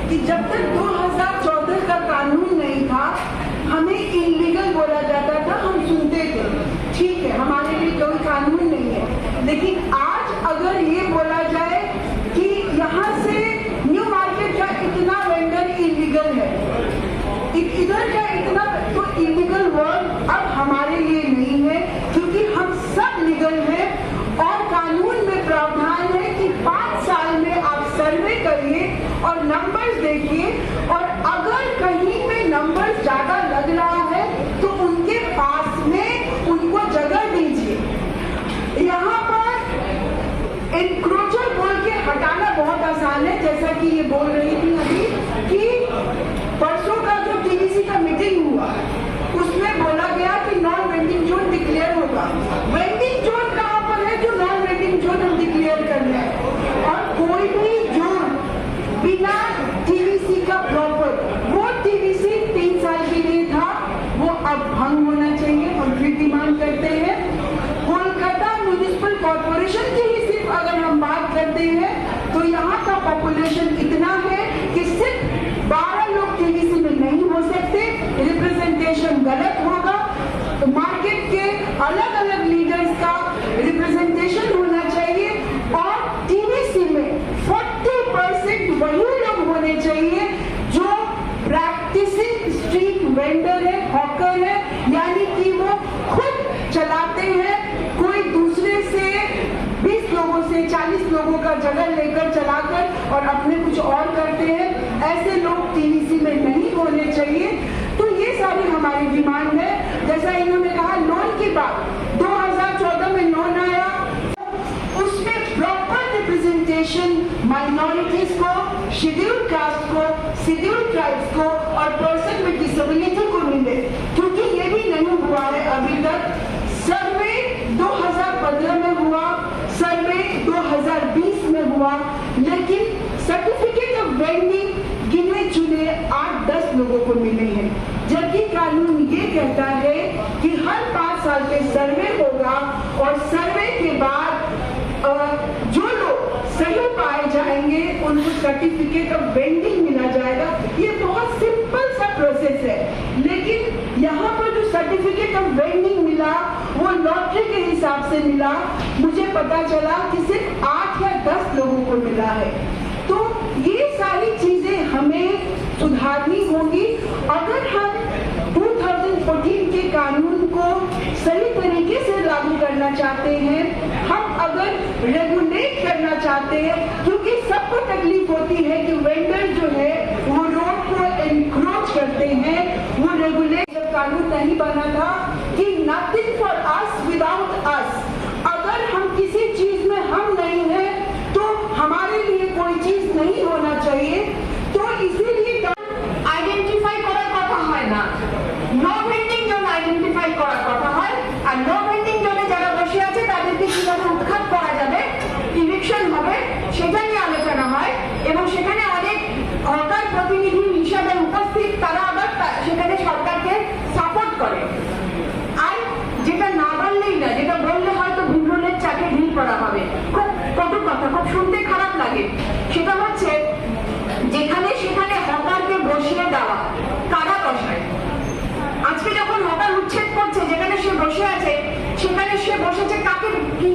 कि जब तक 2014 का कानून नहीं था हमें इलीगल बोला जाता था, हम सुनते थे ठीक है हमारे लिए कोई कानून नहीं है। लेकिन आज अगर ये बोला जाए कि यहाँ से न्यू मार्केट का इतना वेंडर इलीगल है, इधर का इतना, तो इलीगल वर्ड अब हमारे लिए नहीं है क्योंकि हम सब लीगल हैं और कानून में प्रावधान है कि 5 साल में आप सर्वे करिए और नंबर्स देखिए और अगर कहीं पे नंबर्स ज्यादा लग रहा है तो उनके पास में उनको जगह दीजिए। यहाँ पर एनक्रोचर बोल के हटाना बहुत आसान है, जैसा कि ये बोल रही थी अभी कि परसों का जो टीडीसी का मीटिंग हुआ उसमें बोला गया कि नॉन वेंडिंग जोन डिक्लेयर होगा। वेंडिंग जोन कहाँ पर है जो नॉन वेंडिंग जोन हम डिक्लेयर कर रहे हैं? और कोई भी जोन बिना टीडीसी का प्रॉपर, वो टीडीसी 3 साल के लिए था, वो अब भंग होना चाहिए। हम फिर डिमांड करते हैं। कोलकाता म्युनिसिपल कॉर्पोरेशन की ही सिर्फ अगर हम बात करते हैं तो यहाँ का पॉपुलेशन इतना है कि सिर्फ 12 लोग टीडीसी में नहीं हो सकते, रिप्रेजेंटेशन गलत होगा। तो मार्केट के अलग अलग लीडर्स का रिप्रेजेंटेशन होना चाहिए और टीडीसी में 40% वही लोग होने चाहिए जो प्रैक्टिसिंग स्ट्रीट वेंडर है, हॉकर है, यानी कि वो खुद चलाते हैं, कोई दूसरे से 20 लोगों से 40 लोगों का जगह लेकर चलाकर और अपने कुछ और करते हैं। ऐसे लोग टीडीसी में नहीं होने चाहिए। तो ये सारी हमारी डिमांड है। जैसा इन्होंने कहा लोन की बात, 2014 में लोन आया, उसमें प्रॉपर रिप्रेजेंटेशन माइनॉरिटीज को, शेड्यूल्ड कास्ट को, शेड्यूल्ड ट्राइब्स को और पर्सन विद डिसेबिलिटी को मिले, क्योंकि ये भी नहीं हुआ है अभी तक। सर्वे 2015 में हुआ, सर्वे 2020 में हुआ, लेकिन सर्टिफिकेट ऑफ वेंडिंग गिने चुने 8-10 लोगों को मिले हैं, जबकि कानून ये कहता है कि हर 5 साल पे सर्वे होगा और सर्वे के बाद जो लोग सही पाए जाएंगे उनको सर्टिफिकेट ऑफ वेंडिंग मिला जाएगा। ये बहुत सिंपल सा प्रोसेस है, लेकिन यहाँ पर जो सर्टिफिकेट ऑफ वेंडिंग मिला वो लॉटरी के हिसाब से मिला। मुझे पता चला कि सिर्फ 8 या 10 लोगों को मिला है। तो ये सारी चीजें हमें सुधारनी होगी अगर हम 2014 के कानून को सही तरीके से लागू करना चाहते हैं, हम अगर रेगुलेट करना चाहते हैं, क्योंकि सबको तकलीफ होती है कि वेंडर जो है वो रोड को एनक्रोच करते हैं। वो रेगुलेट जब कानून नहीं बना था कि नथिंग फॉर अस विदाउट अस, अगर हम किसी चीज में हम नहीं है तो हमारे लिए कोई चीज नहीं होना चाहिए। तो इसीलिए আইডেন্টিফাই করার কথা হয় না, নো ভেন্ডিং জোন আইডেন্টিফাই করার কথা হয়। আর নো ভেন্ডিং জোনে যারা বসে আছে তাদেরকে কিভাবে উৎখাত করা যাবে, ইলেকশন হবে, সেটা নিয়ে আলোচনা হয় এবং সেখানে অনেক হকার প্রতিনিধি হিসাবে উপস্থিত, তারা আবার সেখানে সরকারকে সাপোর্ট করে। আর যেটা না বললেই না, যেটা বললে হয়তো ভিড়রোলের চাকে ঢিল করা হবে, খুব কটু কথা, খুব শুনতে খারাপ লাগে। সেটা হচ্ছে যেখানে সেখানে হকারকে বসিয়ে দেওয়া। কারা বসায়? আজকে যখন হকার উচ্ছেদ করছে, যেখানে সে বসে আছে সেখানে সে বসেছে কাকে,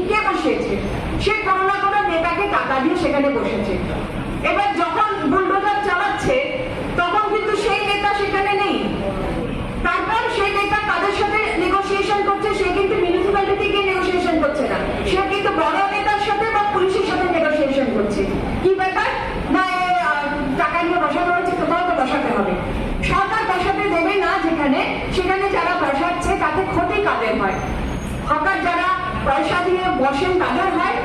কে বসিয়েছে? সে কোনো না কোনো নেতাকে টাকা দিয়ে সেখানে বসেছে। এবার যখন বুলডোজার চালাচ্ছে তখন কিন্তু সেই নেতা সেখানে নেই। তারপর সেই নেতা তাদের সাথে নেগোসিয়েশন করছে, সে কিন্তু মিউনিসিপ্যালিটি গিয়ে নেগোসিয়েশন করছে না, সে কিন্তু বড় নেতার সাথে বা পুলিশের সাথে নেগোসিয়েশন করছে। কি ব্যাপার না, টাকা নিয়ে বসানো হয়েছে, কোথাও তো বসাতে হবে। সরকার বসাতে দেবে না যেখানে, সেখানে যারা বসাচ্ছে তাতে ক্ষতি কাদের হয়? হকার যারা পয়সা দিয়ে বসেন তাদের হয়,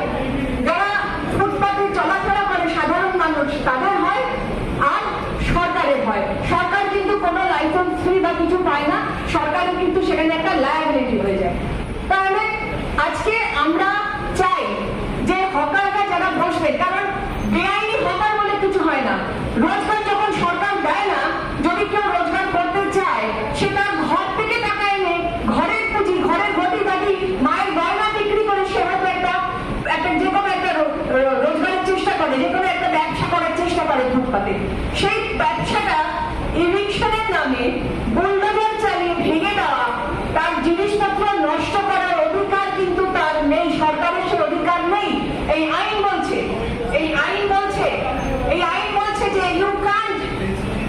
যারা ফুটপাতে চলাফেরা করে সাধারণ মানুষ তাদের হয়, আর সরকারের হয়। সরকার কিন্তু কোনো লাইসেন্স ফ্রি বা কিছু পায় না, সরকারের কিন্তু সেখানে একটা লায়াবিলিটি হয়ে যায়। তাহলে আজকে আমরা চাই যে হকাররা যারা বসবে, কারণ বেআইনি হকার বলে কিছু হয় না। রোজগার যখন সরকার দেয় না, যদি কেউ রোজগার করতে চায় সেটা ঘর থেকে টাকা এনে, ঘরের পুঁজি, ঘরের ঘটি বাটি, মায়ের গয়না বিক্রি করে সে হয়তো একটা যে কোনো একটা রোজগারের চেষ্টা করে, যে কোনো একটা ব্যবসা করার চেষ্টা করে। ফুটপাতে। সেই ব্যবসাটা ইভিকশনের নামে বুলডোজার চালিয়ে ভেঙে দেওয়া, তার জিনিসপত্র নষ্ট করার অধিকার কিন্তু তার নেই, সরকারের সে অধিকার নেই। এই আইন বলছে যে you can't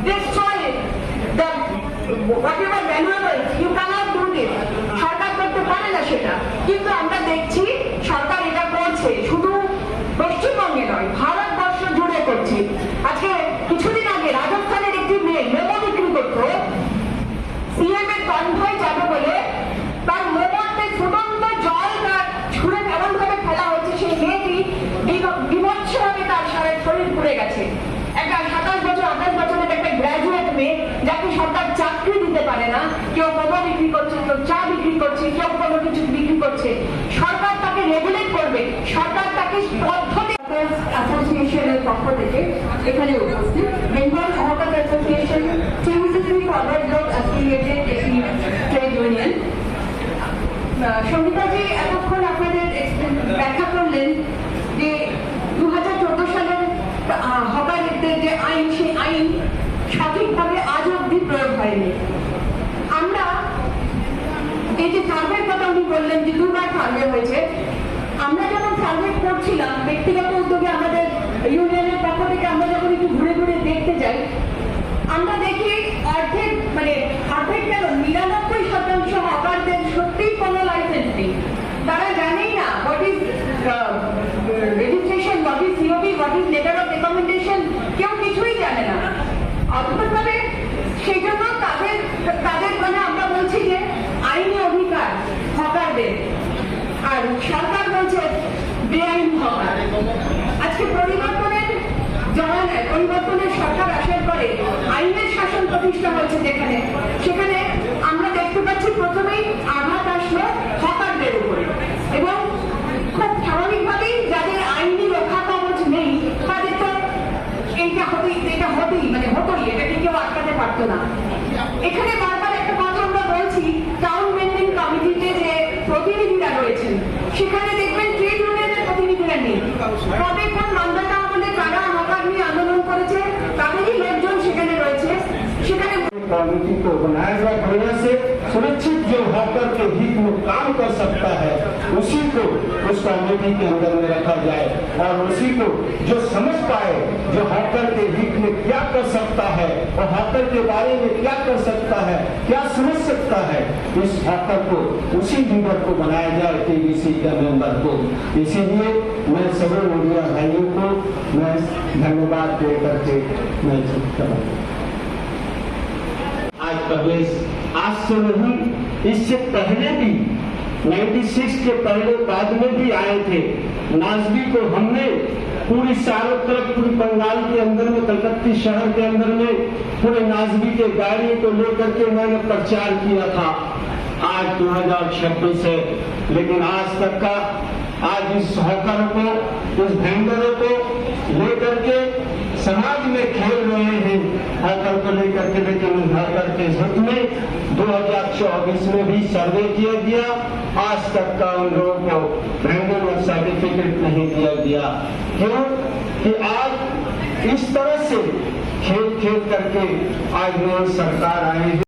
destroy the whatever valuables, you cannot do this. সরকার করতে পারে না সেটা, কিন্তু আমরা দেখছি সরকার এটা করছে, শুধু পশ্চিমবঙ্গে নয় ভারতবর্ষ জুড়ে করছে। আজকে কিছুদিন আগে রাজস্থানের একটি মেয়ে মোমো বিক্রি করত, সিএম এর কনভয় যাবে বলে তার মোমোতে ফুটন্ত জল তার ছুঁড়ে এমন ভাবে ফেলা হচ্ছে, সেই মেয়েটি বিভৎসভাবে তার সারা শরীর পুড়ে গেছে। একটা 27 বছর 28 বছরের একটা গ্রাজুয়েট মেয়ে, যাকে সরকার চাকরি দিতে পারে না, কেউ মোমো বিক্রি করছে, কেউ চা বিক্রি করছে, কেউ কোনো কিছু বিক্রি করছে, সরকার তাকে রেগুলেট করবে, সরকার তাকে পদ্ধতি অ্যাসোসিয়েশনের পক্ষ থেকে এখানে উপস্থিত Bengal hawker association Tuesday forward block affiliated একটি ট্রেড ইউনিয়ন। সঙ্গীতাজি এতক্ষণ আপনাদের ব্যাখ্যা করলেন যে 2014 সালের হকারদের যে আইন, সেই আইন সঠিকভাবে আজ অব্দি প্রয়োগ হয়নি। আমরা এই যে সার্ভের কথা উনি বললেন যে 2বার সার্ভে হয়েছে, আমরা যখন সার্ভে করছিলাম ব্যক্তিগত উদ্যোগে আমাদের ইউনিয়নের পক্ষ থেকে আমরা যখন একটু ঘুরে ঘুরে দেখতে যাই, আমরা দেখি অর্ধেক কেন 99% হকারদের সত্যিই কোনো লাইসেন্স নেই। তারা জানেই না what is registration, what is COB, what is letter of recommendation, কেউ কিছুই জানে না। অদ্ভুতভাবে সেই জন্য তাদের মানে আমরা বলছি যে আইনি অধিকার হকারদের, আর সরকার বলছে বেআইন হকার। আজকে পরিবর্তনের জমানায়, পরিবর্তনের সরকার আসার পরে আইনের শাসন প্রতিষ্ঠা হয়েছে যেখানে, সেখানে আমরা দেখতে পাচ্ছি প্রথমেই আঘাত আসলো হকারদের উপরে, এবং খুব স্বাভাবিকভাবেই যাদের আইনি রক্ষা কবচ নেই তাদের তো হতোই, এটাকে কেউ আটকাতে পারতো না। এখানে বারবার একটা কথা আমরা বলছি, টাউন মেনটেন কমিটিতে যে প্রতিনিধিরা রয়েছেন সেখানে দেখবেন ট্রেড ইউনিয়নের প্রতিনিধিরা নেই। তবে কোন মামলাটা আমলে কারা হকার নিয়ে আন্দোলন করেছে তাদেরই লোকজন সেখানে রয়েছে। সেখানে कमेटी को बनाया गया, बढ़िया से सुरक्षित जो हॉकर के हित में काम कर सकता है उसी को उस कमेटी के अंदर में रखा जाए, और उसी को जो समझ पाए जो हॉकर के हित में क्या कर सकता है और हॉकर के बारे में क्या कर सकता है, क्या समझ सकता है, इस हॉकर को उसी लीडर को बनाया जाए, टीबीसी के मेंबर को। इसीलिए मैं सभी मीडिया भाइयों को मैं धन्यवाद देकर के मैं आज प्रदेश आज से नहीं, इससे पहले भी 96 के पहले बाद में भी आए थे। नाजबी को हमने पूरी चारों तरफ, पूरी बंगाल के अंदर में, कलकत्ता शहर के अंदर में पूरे नाजबी के गाड़ी को लेकर के मैंने प्रचार किया था। आज 2026 है, लेकिन आज तक का आज इस हॉकर को, इस वेंडरों को लेकर के समाज में खेल रहे हैं हॉकर को लेकर के, लेकिन हॉकर के हित में 2024 में भी सर्वे किया गया, आज तक का उन लोगों को वेंडर सर्टिफिकेट नहीं दिया गया। क्यों कि आज इस तरह से खेल करके आज नई सरकार आई है।